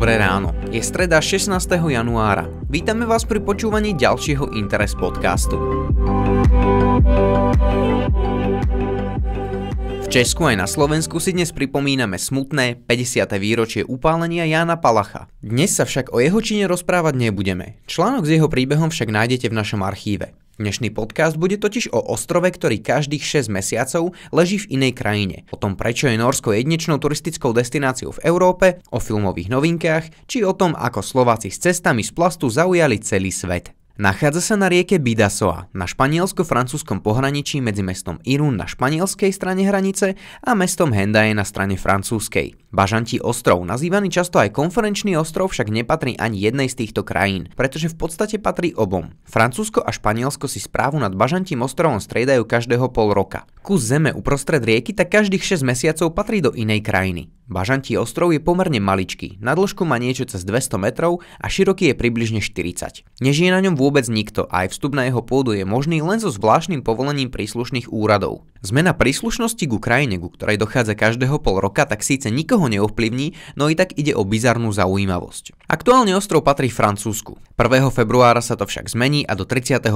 Dobré ráno, je streda 16. januára. Vítame vás pri počúvaní ďalšieho Interes podcastu. V Česku aj na Slovensku si dnes pripomíname smutné 50. výročie upálenia Jána Palacha. Dnes sa však o jeho čine rozprávať nebudeme. Článok s jeho príbehom však nájdete v našom archíve. Dnešný podcast bude totiž o ostrove, ktorý každých 6 mesiacov leží v inej krajine. O tom, prečo je Nórsko jedinečnou turistickou destináciou v Európe, o filmových novinkách, či o tom, ako Slováci s cestami z plastu zaujali celý svet. Nachádza sa na rieke Bidasoa, na španielsko-francúzskom pohraničí medzi mestom Irún na španielskej strane hranice a mestom Hendaye na strane francúzskej. Bažantí ostrov, nazývaný často aj konferenčný ostrov, však nepatrí ani jednej z týchto krajín, pretože v podstate patrí obom. Francúzsko a Španielsko si správu nad Bažantím ostrovom striedajú každého pol roka. Kus zeme uprostred rieky tak každých 6 mesiacov patrí do inej krajiny. Bažantí ostrov je pomerne maličký, na dĺžku má niečo cez 200 metrov a široký je približne 40. Nežije na ňom vôbec nikto a aj vstup na jeho pôdu je možný len so zvláštnym povolením príslušných úradov. Zmena príslušnosti ku krajine, ku ktorej dochádza každého pol roka, tak síce nikoho neovplyvní, no i tak ide o bizarnú zaujímavosť. Aktuálne ostrov patrí Francúzsku. 1. februára sa to však zmení a do 31.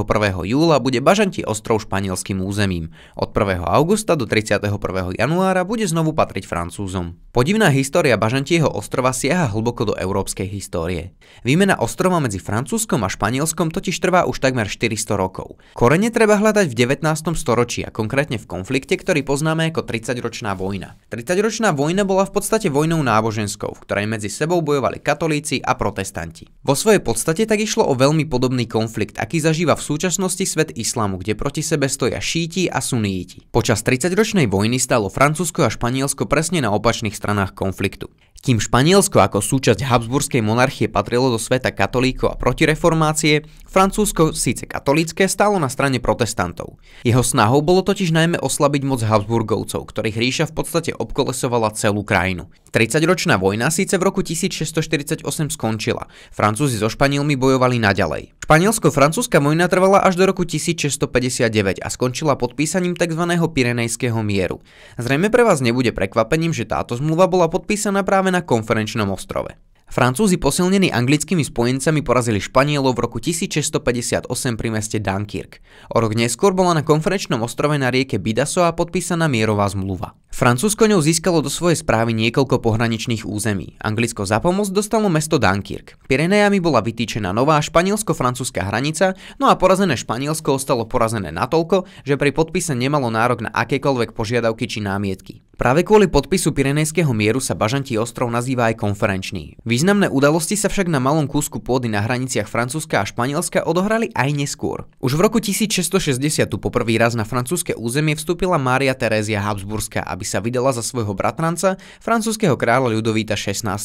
júla bude Bažantí ostrov španielským územím. Od 1. augusta do 31. januára bude znovu patriť Francúzom. Podivná história Bažantieho ostrova siaha hlboko do európskej histórie. Výmena ostrova medzi Francúzskom a Španielskom totiž trvá už takmer 400 rokov. Korene treba hľadať v 19. storočí a konkrétne v konflikte, ktorý poznáme ako 30-ročná vojna. 30-ročná vojna bola v podstate vojnou náboženskou, v ktorej medzi sebou bojovali katolíci a protestanti. Vo svojej podstate tak išlo o veľmi podobný konflikt, aký zažíva v súčasnosti svet islamu, kde proti sebe stoja šíti a suníti. Počas 30-ročnej vojny stálo Francúzsko a Španielsko presne na opačných stranách konfliktu. Kým Španielsko ako súčasť Habsburskej monarchie patrilo do sveta katolíkov a protireformácie, Francúzsko, síce katolícke, stálo na strane protestantov. Jeho snahou bolo totiž najmä oslabiť moc Habsburgovcov, ktorých ríša v podstate obkolesovala celú krajinu. 30-ročná vojna síce v roku 1648 skončila. Francúzi so Španielmi bojovali naďalej. Španielsko-francúzska vojna trvala až do roku 1659 a skončila podpísaním tzv. Pyrenejského mieru. Zrejme pre vás nebude prekvapením, že táto zmluva bola podpísaná práve na konferenčnom ostrove. Francúzi posilnení anglickými spojencami porazili Španielov v roku 1658 pri meste Dunkirk. O rok neskôr bola na konferenčnom ostrove na rieke Bidasoa podpísaná mierová zmluva. Francúzsko ňou získalo do svojej správy niekoľko pohraničných území. Anglicko za pomoc dostalo mesto Dunkirk. Pyrenejami bola vytýčená nová španielsko-francúzska hranica, no a porazené Španielsko ostalo porazené natoľko, že pri podpise nemalo nárok na akékoľvek požiadavky či námietky. Práve kvôli podpisu Pyrenejského mieru sa Bažantí ostrov nazýva aj konferenčný. Významné udalosti sa však na malom kúsku pôdy na hraniciach Francúzska a Španielska odohrali aj neskôr. Už v roku 1660 tu poprvý raz na francúzske územie vstúpila Mária Terézia Habsburská, aby sa vydala za svojho bratranca, francúzskeho kráľa Ľudovíta XVI.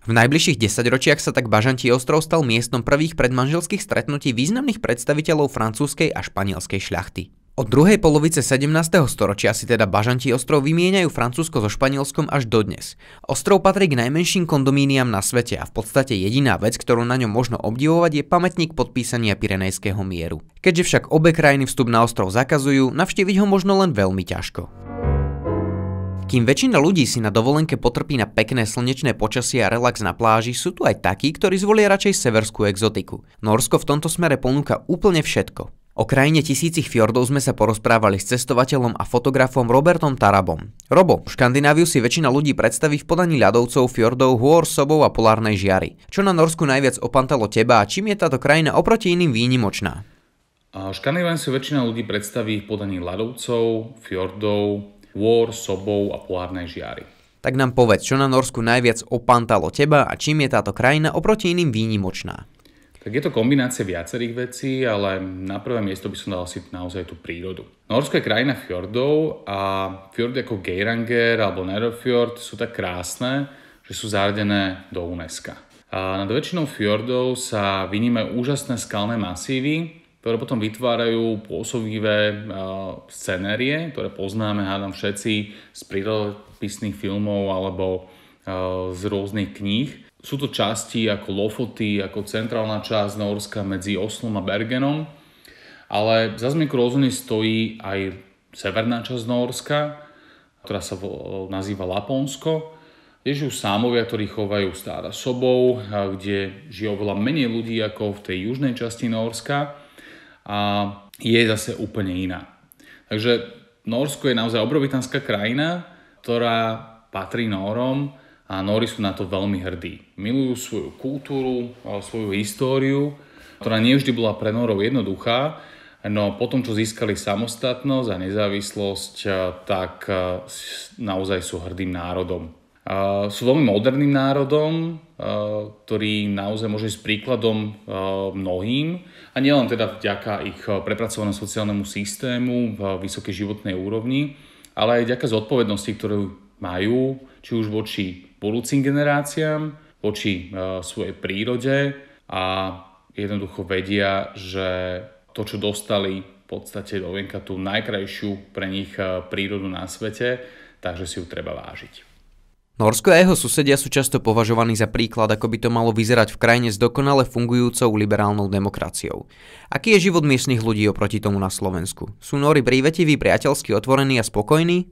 V najbližších 10 ročiach sa tak Bažantí ostrov stal miestom prvých predmanželských stretnutí významných predstaviteľov francúzskej a španielskej šľachty. Od druhej polovice 17. storočia si teda Bažantí ostrov vymieňajú Francúzsko so Španielskom až dodnes. Ostrov patrí k najmenším kondomíniam na svete a v podstate jediná vec, ktorú na ňom možno obdivovať, je pamätník podpísania Pyrenejského mieru. Keďže však obe krajiny vstup na ostrov zakazujú, navštíviť ho možno len veľmi ťažko. Kým väčšina ľudí si na dovolenke potrpí na pekné slnečné počasie a relax na pláži, sú tu aj takí, ktorí zvolia radšej severskú exotiku. Nórsko v tomto smere ponúka úplne všetko. O krajine tisícich fjordov sme sa porozprávali s cestovateľom a fotografom Robertom Tarabom. Robo, Škandináviu si väčšina ľudí predstaví v podaní ľadovcov, fjordov, hôr, sobov a polárnej žiary. Čo na Norsku najviac opantalo teba a čím je táto krajina oproti iným výnimočná? Škandináviu si väčšina ľudí predstaví v podaní ľadovcov, fjordov, hôr, sobov a polárnej žiary. Tak nám povedz, čo na Norsku najviac opantalo teba a čím je táto krajina oproti iným výnimočná? Tak je to kombinácia viacerých vecí, ale na prvé miesto by som dal si naozaj tú prírodu. Norsko je krajina fjordov a fjordy ako Geiranger alebo Nærøyfjord sú tak krásne, že sú zaradené do UNESCO. A nad väčšinou fjordov sa vynímajú úžasné skalné masívy, ktoré potom vytvárajú pôsobivé scenérie, ktoré poznáme, hádam všetci z prírodopisných filmov alebo z rôznych kníh. Sú to časti ako Lofoty, ako centrálna časť Nórska medzi Oslom a Bergenom, ale za zmienku rozhodne stojí aj severná časť Nórska, ktorá sa nazýva Laponsko kde žijú sámovia, ktorí chovajú stáda sobov, kde žije oveľa menej ľudí ako v tej južnej časti Nórska a je zase úplne iná. Takže Nórsko je naozaj obrovitánska krajina, ktorá patrí Nórom a Nóri sú na to veľmi hrdí. Milujú svoju kultúru, svoju históriu, ktorá nevždy bola pre Nórov jednoduchá, no potom, čo získali samostatnosť a nezávislosť, tak naozaj sú hrdým národom. Sú veľmi moderným národom, ktorý naozaj môže ísť príkladom mnohým a nielen teda vďaka ich prepracovanému sociálnemu systému v vysokej životnej úrovni, ale aj vďaka zodpovednosti, ktorú majú, či už voči budúcim generáciám, voči svojej prírode a jednoducho vedia, že to, čo dostali v podstate do vienka tú najkrajšiu pre nich prírodu na svete, takže si ju treba vážiť. Nórsko a jeho susedia sú často považovaní za príklad, ako by to malo vyzerať v krajine s dokonale fungujúcou liberálnou demokraciou. Aký je život miestnych ľudí oproti tomu na Slovensku? Sú Nóri prívetiví, priateľsky otvorení a spokojní?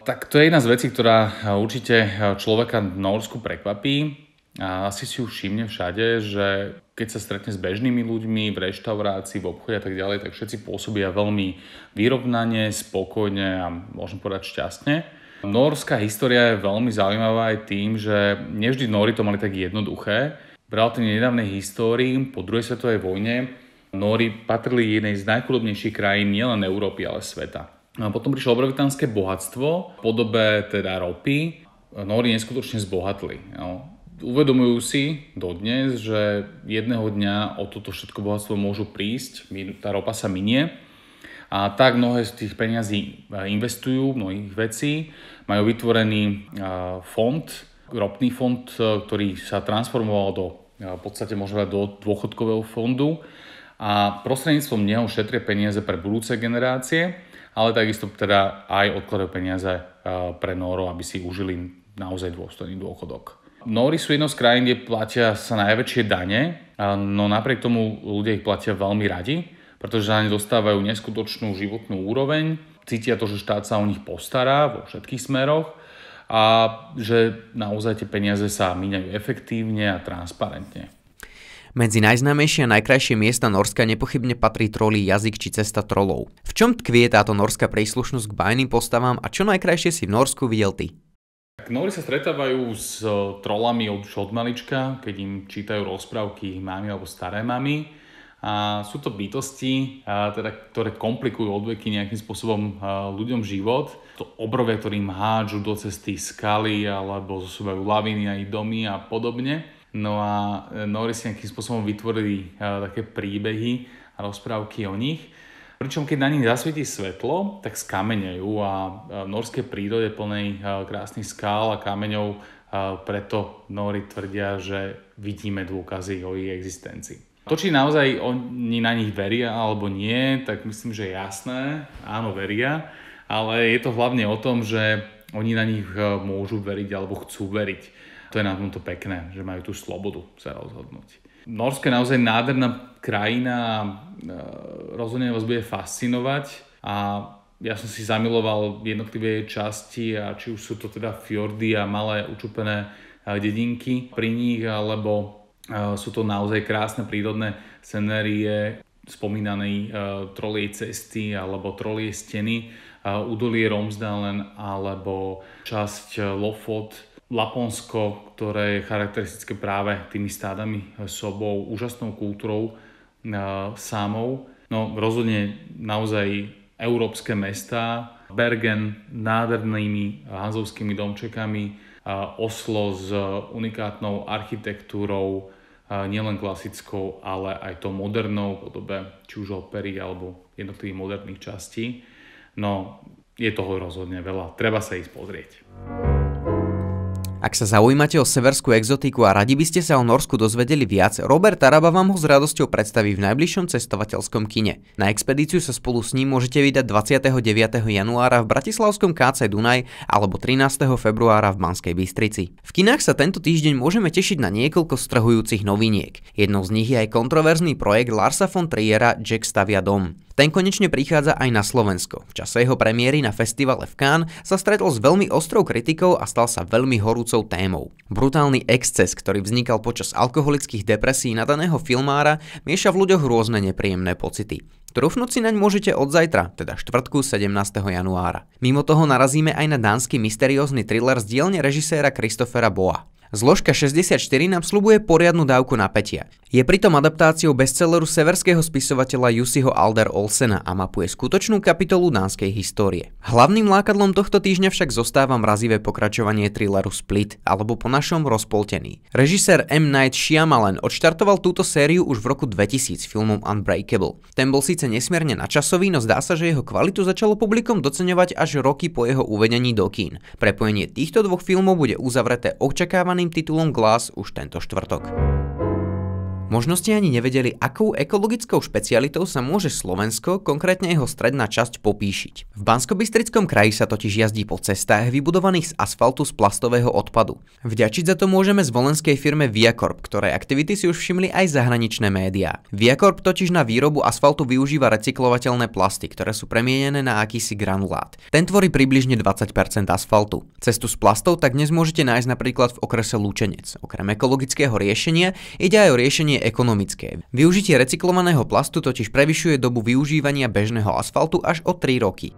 Tak to je jedna z vecí, ktorá určite človeka v Nórsku prekvapí. A asi si už všimne všade, že keď sa stretne s bežnými ľuďmi v reštaurácii, v obchode a tak ďalej, tak všetci pôsobia veľmi vyrovnane, spokojne a môžem povedať šťastne. Nórská história je veľmi zaujímavá aj tým, že nevždy Nóri to mali tak jednoduché. V relatívne nedávnej histórii po druhej svetovej vojne Nóri patrili jednej z najchudobnejších krajín nielen Európy, ale sveta. A potom prišlo obrovitánske bohatstvo v podobe teda ropy. Nóri neskutočne zbohatli. Uvedomujú si dodnes, že jedného dňa o toto všetko bohatstvo môžu prísť, tá ropa sa minie a tak mnohé z tých peňazí investujú, mnohých vecí, majú vytvorený fond, ropný fond, ktorý sa transformoval do v podstate možno do dôchodkového fondu a prostredníctvom neho šetria peniaze pre budúce generácie, ale takisto teda aj odkladajú peniaze pre Nórov, aby si užili naozaj dôstojný dôchodok. Nóri sú jednou z krajín, kde platia sa najväčšie dane, no napriek tomu ľudia ich platia veľmi radi, pretože za ne dostávajú neskutočnú životnú úroveň, cítia to, že štát sa o nich postará vo všetkých smeroch a že naozaj tie peniaze sa míňajú efektívne a transparentne. Medzi najznámejšie a najkrajšie miesta Nórska nepochybne patrí Trolí jazyk či cesta trolov. V čom tkvie táto norská príslušnosť k bajným postavám a čo najkrajšie si v Nórsku videl ty? Nóri sa stretávajú s trolami od malička, keď im čítajú rozprávky ich mamy alebo staré mamy. A sú to bytosti, ktoré komplikujú odveky nejakým spôsobom ľuďom život. To obrovia, ktorým hádžu do cesty skaly alebo zosúvajú laviny a domy a podobne. No a Nóri si nejakým spôsobom vytvorili také príbehy a rozprávky o nich. Pričom keď na nich zasvietí svetlo, tak skameňajú a v norskej prírode plnej krásnych skál a kameňov preto Nóri tvrdia, že vidíme dôkazy o ich existencii. To, či naozaj oni na nich veria alebo nie, tak myslím, že je jasné. Áno, veria, ale je to hlavne o tom, že oni na nich môžu veriť alebo chcú veriť. To je na tomto pekné, že majú tú slobodu sa rozhodnúť. Nórsko je naozaj nádherná krajina a rozhodne vás bude fascinovať a ja som si zamiloval jednotlivé časti a či už sú to teda fjordy a malé učupené dedinky pri nich, alebo sú to naozaj krásne prírodné scenérie spomínanej trolie cesty alebo trolie steny, údolie Romsdalen alebo časť Lofot, Laponsko, ktoré je charakteristické práve tými stádami sobou, úžasnou kultúrou sámov. No rozhodne naozaj európske mestá, Bergen nádhernými hanzovskými domčekami, Oslo s unikátnou architektúrou, nielen klasickou, ale aj to modernou podobe, či už opery alebo jednotlivých moderných častí. No, je toho rozhodne veľa. Treba sa ísť pozrieť. Ak sa zaujímate o severskú exotiku a radi by ste sa o Nórsku dozvedeli viac, Robert Taraba vám ho s radosťou predstaví v najbližšom cestovateľskom kine. Na expedíciu sa spolu s ním môžete vydať 29. januára v bratislavskom KC Dunaj alebo 13. februára v Banskej Bystrici. V kinách sa tento týždeň môžeme tešiť na niekoľko strhujúcich noviniek. Jednou z nich je aj kontroverzný projekt Larsa von Triera Jack stavia dom. Ten konečne prichádza aj na Slovensko. V čase jeho premiéry na festivale v Cannes sa stretol s veľmi ostrou kritikou a stal sa veľmi horúcou témou. Brutálny exces, ktorý vznikal počas alkoholických depresí nadaného filmára, mieša v ľuďoch rôzne nepríjemné pocity. Trúfnuť si naň môžete od zajtra, teda štvrtku 17. januára. Mimo toho narazíme aj na dánsky mysteriózny thriller z dielne režiséra Christophera Boa. Zložka 64 nám sľubuje poriadnu dávku napätia. Je pritom adaptáciou bestselleru severského spisovateľa Jussiho Alder Olsena a mapuje skutočnú kapitolu dánskej histórie. Hlavným lákadlom tohto týždňa však zostáva mrazivé pokračovanie thrilleru Split, alebo po našom Rozpoltený. Režisér M. Night Shyamalan odštartoval túto sériu už v roku 2000 filmom Unbreakable. Ten bol síce nesmierne nadčasový, no zdá sa, že jeho kvalitu začalo publikum doceňovať až roky po jeho uvedení do kín. Prepojenie týchto dvoch filmov bude uzavreté očakávaným titulom Glass už tento štvrtok. Možno ste ani nevedeli, akou ekologickou špecialitou sa môže Slovensko, konkrétne jeho stredná časť, popíšiť. V Banskobystrickom kraji sa totiž jazdí po cestách vybudovaných z asfaltu z plastového odpadu. Vďačiť za to môžeme zvolenskej firme Viacorp, ktorej aktivity si už všimli aj zahraničné médiá. Viacorp totiž na výrobu asfaltu využíva recyklovateľné plasty, ktoré sú premienené na akýsi granulát. Ten tvorí približne 20% asfaltu. Cestu z plastov tak dnes môžete nájsť napríklad v okrese Lučenec. Okrem ekologického riešenia ide aj o riešenie ekonomické. Využitie recyklovaného plastu totiž prevyšuje dobu využívania bežného asfaltu až o 3 roky.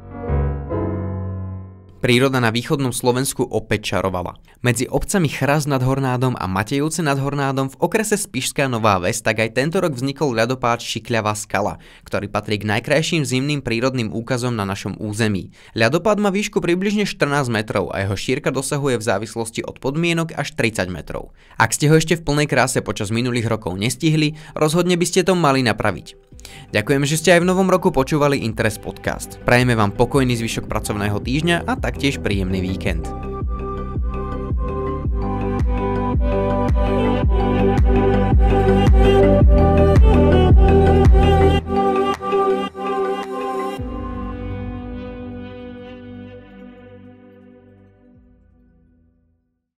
Príroda na východnom Slovensku opäť čarovala. Medzi obcami Chrast nad Hornádom a Matejovce nad Hornádom v okrese Spišská Nová Ves tak aj tento rok vznikol ľadopád Šikľavá skala, ktorý patrí k najkrajším zimným prírodným úkazom na našom území. Ľadopád má výšku približne 14 metrov a jeho šírka dosahuje v závislosti od podmienok až 30 metrov. Ak ste ho ešte v plnej kráse počas minulých rokov nestihli, rozhodne by ste to mali napraviť. Ďakujem, že ste aj v novom roku počúvali Interes podcast. Prajeme vám pokojný zvyšok pracovného týždňa a taktiež príjemný víkend.